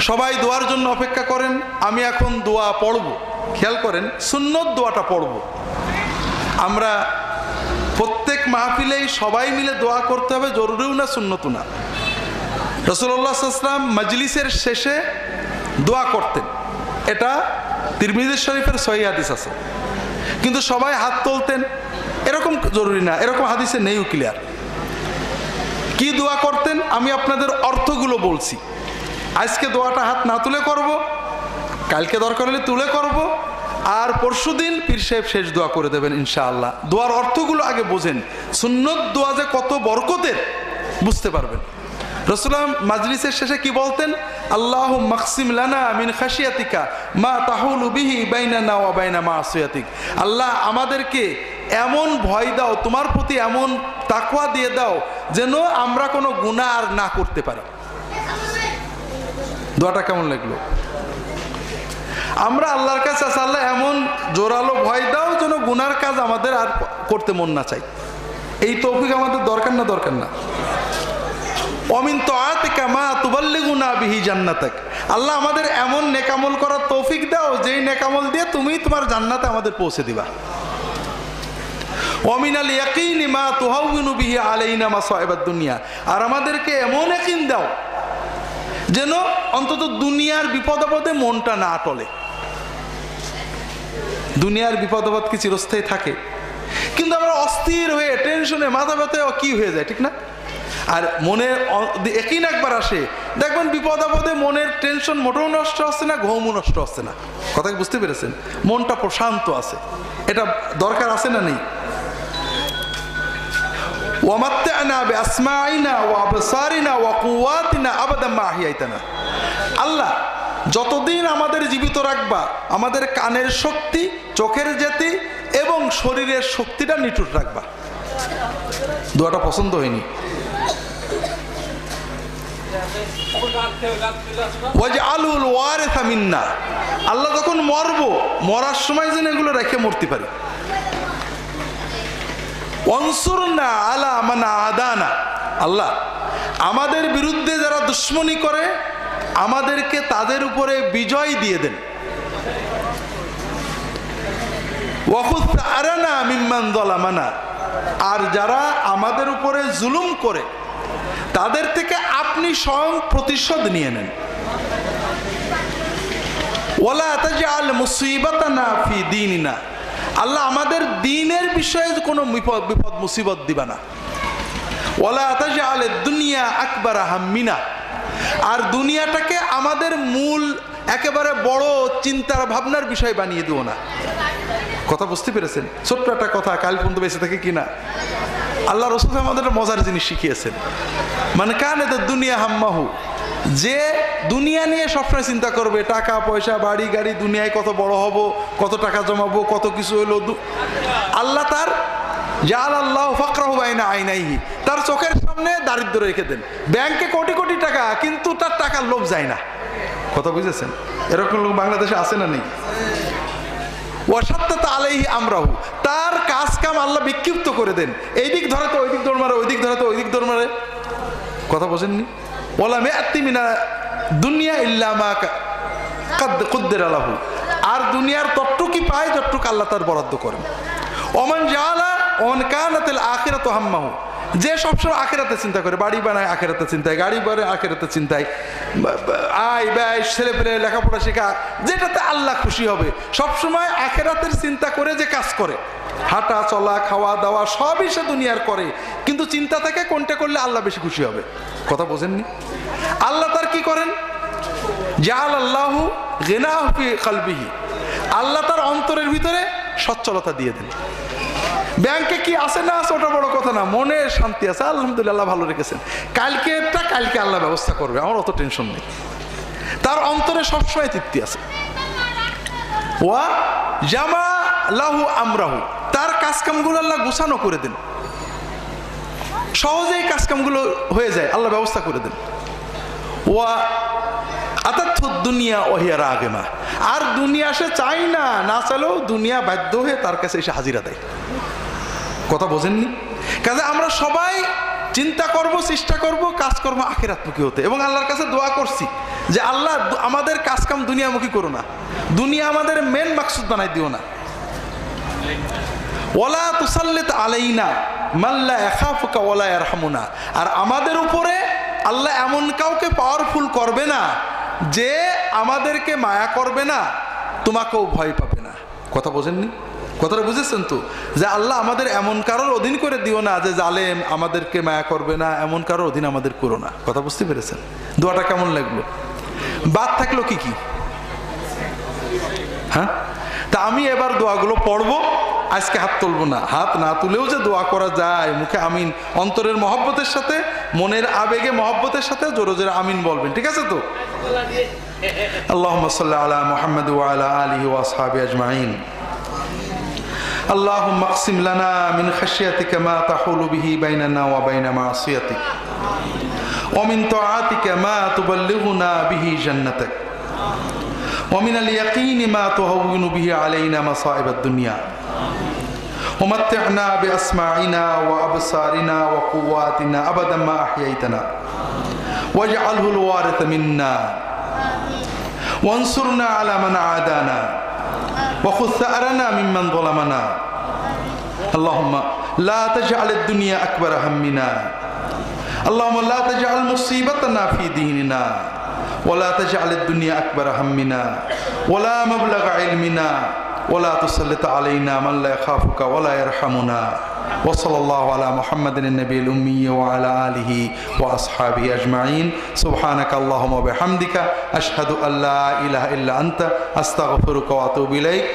সবাই দোয়ার জন্য অপেক্ষা করেন, আমি এখন দোয়া পড়ব। খেয়াল করেন, সুন্নত দোয়াটা পড়ব। আমরা প্রত্যেক মাহফিলেই সবাই মিলে দোয়া করতে হবে, জরুরিও না সুন্নতও না। রাসূলুল্লাহ সাল্লাল্লাহু আলাইহি ওয়াসাল্লাম মাজলিসের শেষে দোয়া করতেন, এটা তিরমিজি শরীফের সহিহ হাদিস আছে। কিন্তু সবাই হাত তুলতেন এরকম জরুরি না, এরকম হাদিসে নেইও ক্লিয়ার। কি দোয়া করতেন আমি আপনাদের অর্থগুলো বলছি। আজকে দোয়াটা হাত না তুলে করব, কালকে দরকার হলে তুলে করব, আর পরশুদিন পীর সাহেব শেষ দোয়া করে দেবেন ইনশাআল্লাহ। দোয়ার অর্থগুলো আগে বোঝেন, সুন্নত দোয়া যে কত বরকতের বুঝতে পারবেন। রাসূলুল্লাহ মাজলিসের শেষে কি বলতেন? আল্লাহুম্মা আকসিম লানা মিন খাশিয়াতিকা মা তাহুলু বিহি বাইনানা ওয়া বাইনা মাসিয়াতিক। আল্লাহ আমাদেরকে এমন ভয় দাও, তোমার প্রতি এমন তাকওয়া দিয়ে দাও যেন আমরা কোনো গুনাহ আর না করতে পারি। দোয়াটা কেমন লাগলো? আমরা আল্লাহর কাছে আল্লাহ এমন জোরালো ভয় দাও যেন গুনার কাজ আমাদের আর করতে মন না চাই। এই তৌফিক আমাদের দরকার না? দরকার না? অমিন তাআতিকা মা তুবাল্লিগুনা বিহি জান্নাতাক। আল্লাহ আমাদের এমন নেকামল করার তৌফিক দাও যেই নেকামল দিয়ে তুমি তোমার জান্নাতে আমাদের পৌঁছে দিবা। অমিনাল ইয়াকিনি মা তুহাউবিনু বিহি আলাইনা মাসাইবাদ দুনিয়া। আর আমাদেরকে এমন ইয়াকিন দাও যেন অন্তত দুনিয়ার বিপদ আপদে মনটা না টলে। দুনিয়ার বিপদ আপদ কি চিরস্থায়ী থাকে? কিন্তু আমরা অস্থির হয়ে টেনশনে মাথা ব্যথায় কি হয়ে যায়, ঠিক না? আর মনে একই একবার আসে, দেখবেন বিপদ আপদে মনের টেনশন মোটেও নষ্ট হচ্ছে না, ঘুমও নষ্ট হচ্ছে না। কথা কি বুঝতে পেরেছেন? মনটা প্রশান্ত আছে। এটা দরকার আছে না নেই? ওয়ামাত্তা'না বিআসমাইনা ওয়া আবসারিনা ওয়া কুওয়াতিনা আবাদাম মা আহইয়াইতানা। আল্লাহ যতদিন আমাদের জীবিত রাখবা, আমাদের কানের শক্তি, চোখের জ্যোতি এবং শরীরের শক্তিটা নিটুট রাখবা। দোয়াটা পছন্দ হয়নি? ওয়াজআলুল ওয়ারিসা মিন্না। আল্লাহ যখন মরবো, মরার সময় যেন এগুলো রেখে মরতে পারি। ওয়ানসুরনা আলা মান আদানা। আল্লাহ আমাদের বিরুদ্ধে যারা দুশমনী করে আমাদেরকে তাদের উপরে বিজয় দিয়ে দেন। ওয়াখুদ আরানা মিম্মান যালামানা। আর যারা আমাদের উপরে জুলুম করে তাদের থেকে আপনি স্বয়ং প্রতিশোধ নিয়ে নেন। ওয়ালা তাজআল মুসিবাতানা ফি দীনিনা। আল্লাহ আমাদের দ্বীনের বিষয়ে কোনো বিপদ মুসিবত দিবা না। ওয়ালা তাজআল দুনিয়া আকবার হাম্মিনা। আর দুনিয়াটাকে আমাদের মূল একেবারে বড় চিন্তার ভাবনার বিষয় বানিয়ে দিও না। কথা বুঝতে পেরেছেন? ছোট্ট একটা কথা, কাল পর্যন্ত বেঁচে থাকে কিনা। আল্লাহ রাসূল আমাদের মজার জিনিস শিখিয়েছেন, মানে কানে তো দুনিয়া হাম্মাহু, যে দুনিয়া নিয়ে সবসময় চিন্তা করবে, টাকা পয়সা বাড়ি গাড়ি, দুনিয়ায় কত বড় হব, কত টাকা জমাবো, কত কিছু হলো। আল্লাহ তার জাআলাল্লাহু ফাকরাহু বাইনা আইনাইহি, তার চোখের সামনে দারিদ্র রেখে দেন। ব্যাংকে কোটি কোটি টাকা, কিন্তু তার টাকার লোভ যায় না। কথা বুঝেছেন? এরকম লোক বাংলাদেশে আছে না নেই? ওয়াসাত্তাতা আলাইহি আমরাহু, তার কাজ কাম আল্লাহ বিক্ষিপ্ত করে দেন। এই দিক ধরে তো ওই দিক দৌড় মারে, ওই দিক ধরে তো ওই দিক দৌড় মারে। কথা বোঝেননি? ওয়ালা মিআতি মিনা দুনিয়া ইল্লা মা কাদ কুদ্দিরা লাহু। আর দুনিয়ার ততটুকুই পায় যতটুকু আল্লাহ তার বরাদ্দ করেন। ওমান জাআলা ওয়ান কানাতিল আখিরাতু হাম্মাহু, যে সবসময় আখিরাতে চিন্তা করে, বাড়ি বানায় আখিরাতে চিন্তায়, গাড়ি বাড়ে আখিরাতে চিন্তায়, আয় ব্যয়, ছেলে পেলে লেখাপড়া শেখা, যেটাতে আল্লাহ খুশি হবে, সবসময় আখিরাতের চিন্তা করে যে কাজ করে, হাঁটা চলা খাওয়া দাওয়া সবই সে দুনিয়ার করে, কিন্তু চিন্তা থাকে কোনটা করলে আল্লাহ বেশি খুশি হবে। কথা বোঝেননি? আল্লাহ তার কি করেন? জাআলাল্লাহু গিনাহু ফি কলবিহি, আল্লাহ তার অন্তরের ভিতরে সচ্ছলতা দিয়ে দেন। ব্যাংকে কি আছে না আছে ওটা বড় কথা না, মনে শান্তি আছে, আলহামদুলিল্লাহ ভালো রেখেছেন, কালকেটা কালকে আল্লাহ ব্যবস্থা করবে, আমার অত টেনশন নেই। তার অন্তরে সবসময় তৃপ্তি আছে। ওয়া জামা লাহু আমরাহু, তার কাজকামগুলো আল্লাহ গুছানো করে দেন, সহজেই কাজকামগুলো হয়ে যায়, আল্লাহ ব্যবস্থা করে দেন। ওয়া আতাতহু দুনিয়া ওয়া হিয়া রাগিমা, আর দুনিয়া সে চাই না, না চাইলেও দুনিয়া বাধ্য হয়ে তার কাছে এসে হাজিরা দেয়। কথা বোঝেননি? কাজে আমরা সবাই চিন্তা করব, চেষ্টা করব কাজকর্ম আখিরাতমুখী হতে, এবং আল্লাহর কাছে দোয়া করছি যে আল্লাহ আমাদের কাজকাম দুনিয়ামুখী করো না, দুনিয়া আমাদের মেন মাকসুদ বানাই দিও না। ওয়ালা তুসাল্লিত আলাইনা মান লা ইয়াখাফুকা ওয়ালা ইয়ারহামুনা, আর আমাদের উপরে আল্লাহ এমন কাউকে পাওয়ারফুল করবে না যে আমাদেরকে মায়া করবে না, তোমাকেও ভয় পাবে না। কথা বোঝেননি? কথাটা বুঝেছেন তো? যে আল্লাহ আমাদের এমন কারোর অধীন করে দিও না যে জালেম, আমাদেরকে মায়া করবে না, এমন কারোর অধীন আমাদের করো না। কথা বুঝতে পেরেছেন? দোয়াটা কেমন লাগলো? বাদ থাকলো কি কি? হ্যাঁ, তা আমি এবার দোয়াগুলো পড়বো, আজকে হাত তুলবো না। হাত না তুলেও যে দোয়া করা যায়, মুখে আমিন, অন্তরের মহব্বতের সাথে, মনের আবেগে মহব্বতের সাথে জোরে জোরে আমিন বলবেন, ঠিক আছে তো? আল্লাহুম্মা সাল্লি আলা মুহাম্মাদ ওয়া আলা আলিহি ওয়া আসহাবিহি আজমাইন। اللهم اقسم لنا من خشيتك ما تحول به بيننا وبين معصيتك ومن طاعتك ما تبلغنا به جنتك ومن اليقين ما تهون به علينا مصائب الدنيا ومتعنا بأسماعنا وأبصارنا وقواتنا أبدا ما أحييتنا واجعله الوارث منا وانصرنا على من عادانا وخذ ثأرنا ممن ظلمنا اللهم لا تجعل الدنيا أكبر همنا اللهم لا تجعل مصيبتنا في ديننا ولا تجعل الدنيا أكبر همنا ولا مبلغ علمنا ولا تسلط علينا من لا يخافك ولا يرحمنا وصلى الله على محمد النبي الأمي وعلى آله وأصحابه أجمعين سبحانك اللهم وبحمدك أشهد أن لا إله إلا أنت أستغفرك وأتوب إليك